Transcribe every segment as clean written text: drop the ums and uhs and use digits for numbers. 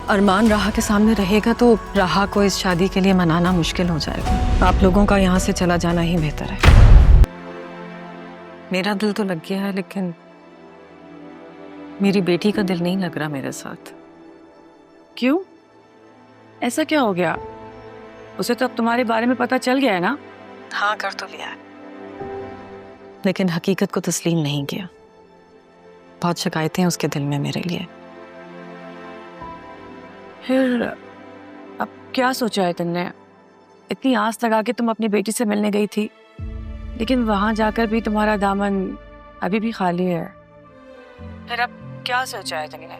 अरमान राहा के सामने रहेगा तो राहा को इस शादी के लिए मनाना मुश्किल हो जाएगा। आप लोगों का यहाँ से चला जाना ही बेहतर है। मेरा दिल तो लग गया है, लेकिन मेरी बेटी का दिल नहीं लग रहा मेरे साथ। क्यों? ऐसा क्या हो गया? उसे तो अब तुम्हारे बारे में पता चल गया है ना? हाँ, कर तो लिया है, लेकिन हकीकत को तस्लीम नहीं किया। बहुत शिकायतें हैं उसके दिल में मेरे लिए। फिर अब क्या सोचा है तुमने? इतनी आस लगा के तुम अपनी बेटी से मिलने गई थी, लेकिन वहां जाकर भी तुम्हारा दामन अभी भी खाली है। फिर अब क्या सोचा है तुमने?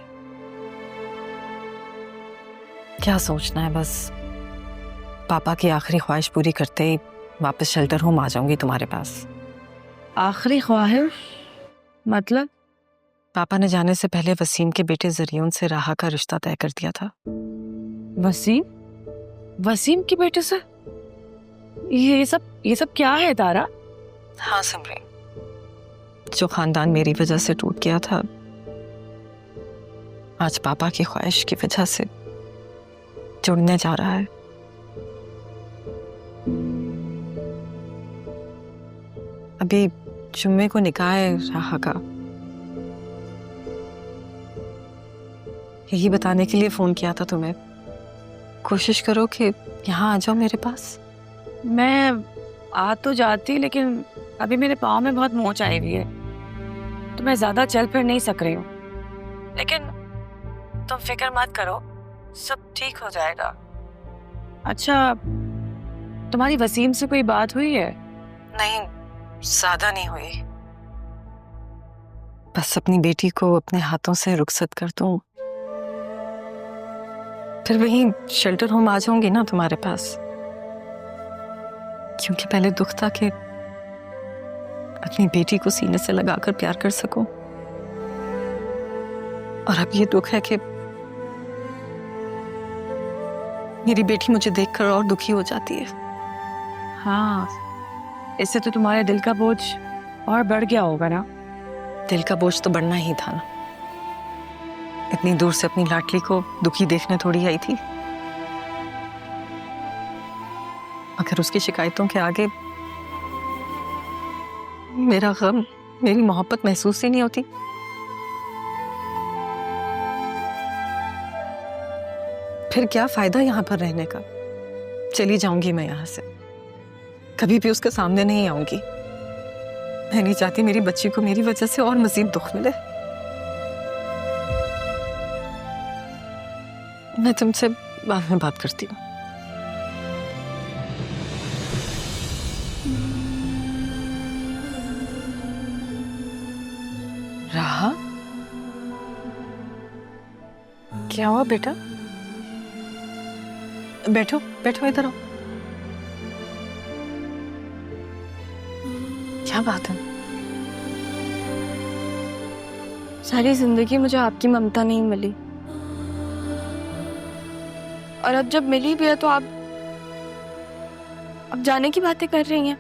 क्या सोचना है, बस पापा की आखिरी ख्वाहिश पूरी करते ही वापस शेल्टर होम आ जाऊंगी तुम्हारे पास। आखिरी ख्वाहिश मतलब? पापा ने जाने से पहले वसीम के बेटे जरियून से राहा का रिश्ता तय कर दिया था। वसीम? वसीम के बेटे से? ये सब क्या है तारा? हाँ सिमरन, जो खानदान मेरी वजह से टूट गया था, आज पापा की ख्वाहिश की वजह से जुड़ने जा रहा है। अभी जुम्मे को निकाह है राहा का। यही बताने के लिए फोन किया था तुम्हें। कोशिश करो कि यहाँ आ जाओ मेरे पास। मैं आ तो जाती, लेकिन अभी मेरे पाँव में बहुत मोच आई हुई है, तो मैं ज्यादा चल फिर नहीं सक रही हूँ। लेकिन तुम फिक्र मत करो, सब ठीक हो जाएगा। अच्छा, तुम्हारी वसीम से कोई बात हुई है? नहीं, ज्यादा नहीं हुई। बस अपनी बेटी को अपने हाथों से रुखसत कर दूं, फिर वहीं शेल्टर होम आ जाऊंगी ना तुम्हारे पास। क्योंकि पहले दुख था कि अपनी बेटी को सीने से लगाकर प्यार कर सकूं, और अब ये दुख है कि मेरी बेटी मुझे देखकर और दुखी हो जाती है। हाँ, इससे तो तुम्हारे दिल का बोझ और बढ़ गया होगा ना? दिल का बोझ तो बढ़ना ही था ना। इतनी दूर से अपनी लाडली को दुखी देखने थोड़ी आई थी। अगर उसकी शिकायतों के आगे मेरा गम, मेरी मोहब्बत महसूस ही नहीं होती, फिर क्या फायदा यहाँ पर रहने का। चली जाऊंगी मैं यहाँ से, कभी भी उसके सामने नहीं आऊंगी। मैं नहीं चाहती मेरी बच्ची को मेरी वजह से और मजीद दुख मिले। मैं तुमसे बाद में बात करती हूँ। राहा, क्या हुआ बेटा? बैठो बैठो, इधर आओ। क्या बात है? सारी जिंदगी मुझे आपकी ममता नहीं मिली, और अब जब मिली भी है तो आप अब जाने की बातें कर रही हैं।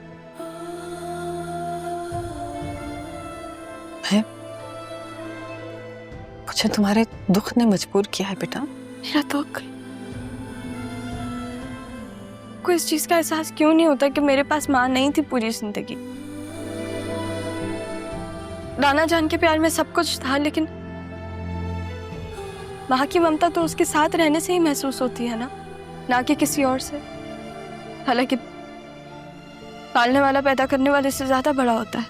है? मुझे तुम्हारे दुख ने मजबूर किया है बेटा। मेरा दुख? को इस चीज का एहसास क्यों नहीं होता कि मेरे पास माँ नहीं थी पूरी जिंदगी। राना जान के प्यार में सब कुछ था, लेकिन माँ की ममता तो उसके साथ रहने से ही महसूस होती है ना कि किसी और से। हालांकि पालने वाला पैदा करने वाले से ज्यादा बड़ा होता है।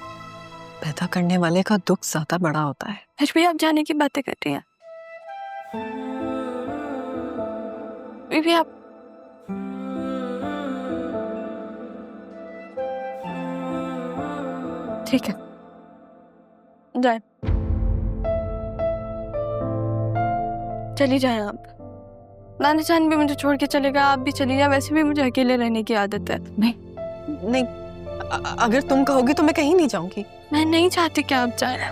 पैदा करने वाले का दुख ज्यादा बड़ा होता है। फिर भी आप जाने की बातें कर रही हैं। फिर भी आप ठीक है, जाए, चली जाए आप। नानी जान भी मुझे छोड़ के चलेगा, आप भी चली जाए। वैसे भी मुझे अकेले रहने की आदत है। नहीं, अगर तुम कहोगी तो मैं कहीं नहीं जाऊंगी। मैं नहीं चाहती कि आप जाए,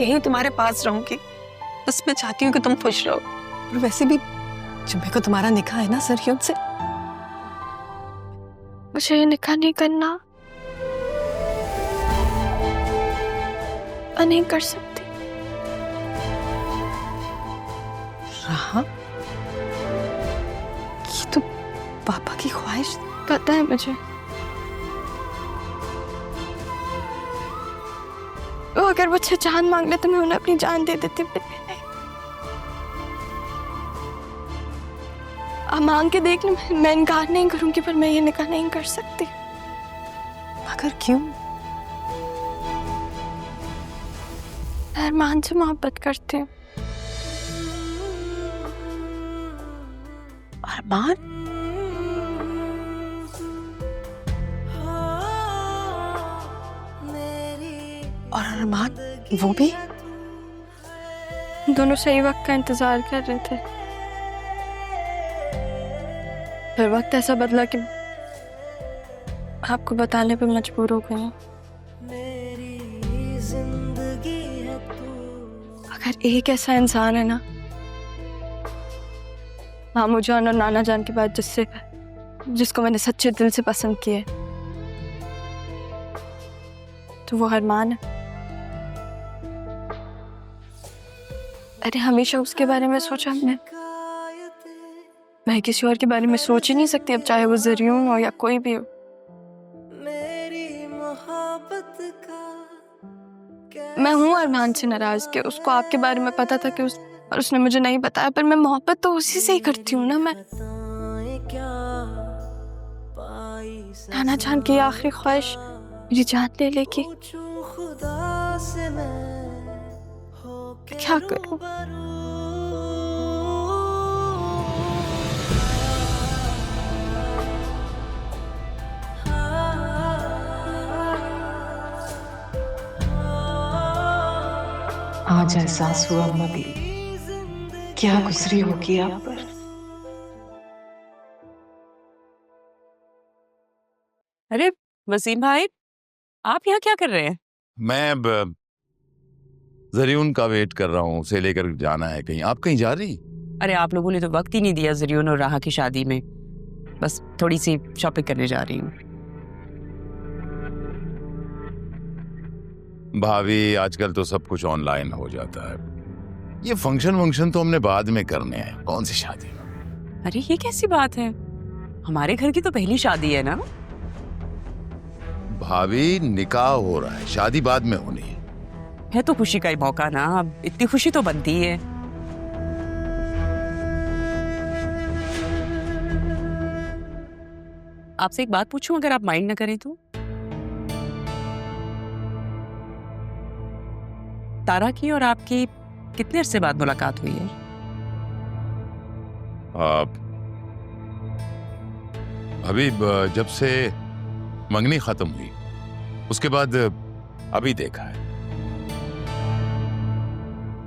यहीं तुम्हारे पास रहूंगी। बस मैं चाहती हूँ कि तुम खुश रहो। और वैसे भी जुम्मे को तुम्हारा निकाह है ना जरियून से। मुझे ये निकाह नहीं करना, मैं नहीं कर सकती। राहा, पापा की ख्वाहिश? पता है मुझे। वो अगर मुझसे जान मांग ले तो मैं उन्हें अपनी जान दे देती, पर नहीं। आप मांग के देख लो, मैं इनकार नहीं करूंगी, पर मैं ये निकाह नहीं कर सकती। मगर क्यों? अरमान से मोहब्बत करती हूँ। अरमान? और अरमान वो भी? दोनों सही वक्त का इंतजार कर रहे थे, फिर वक्त ऐसा बदला कि आपको बताने पे मजबूर हो गई। अगर एक ऐसा इंसान है ना मामू जान और नाना जान के बाद जिसको मैंने सच्चे दिल से पसंद किया है, तो वो अरमान है। अरे हमेशा उसके बारे में सोचा हमने, मैं किसी और के बारे में सोच ही नहीं सकती, अब चाहे वो ज़रियून हो या कोई भी हो। मैं हूँ अरमान से नाराज के उसको आपके बारे में पता था कि और उसने मुझे नहीं बताया, पर मैं मोहब्बत तो उसी से ही करती हूँ ना। मैं नाना जान की आखिरी ख्वाहिश मेरी जान ले लेगी, क्या करूँ? आज एहसास हुआ मदी, क्या गुजरी होगी आप पर। अरे वसीम भाई, आप यहाँ क्या कर रहे हैं? मैं अब ज़रियून का वेट कर रहा हूँ, उसे लेकर जाना है कहीं। आप कहीं जा रही? अरे आप लोगों ने तो वक्त ही नहीं दिया ज़रियून और राहा की शादी में, बस थोड़ी सी शॉपिंग करने जा रही हूँ। भाभी आजकल तो सब कुछ ऑनलाइन हो जाता है, ये फंक्शन तो हमने बाद में करने हैं, कौन सी शादी? अरे ये कैसी बात है, हमारे घर की तो पहली शादी है ना। भाभी निकाह हो रहा है, शादी बाद में होनी है तो खुशी का ही मौका ना, अब इतनी खुशी तो बनती है। आपसे एक बात पूछूं अगर आप माइंड ना करें तो? तारा की और आपकी कितने अरसे बाद मुलाकात हुई है? अभी जब से मंगनी खत्म हुई उसके बाद अभी देखा है।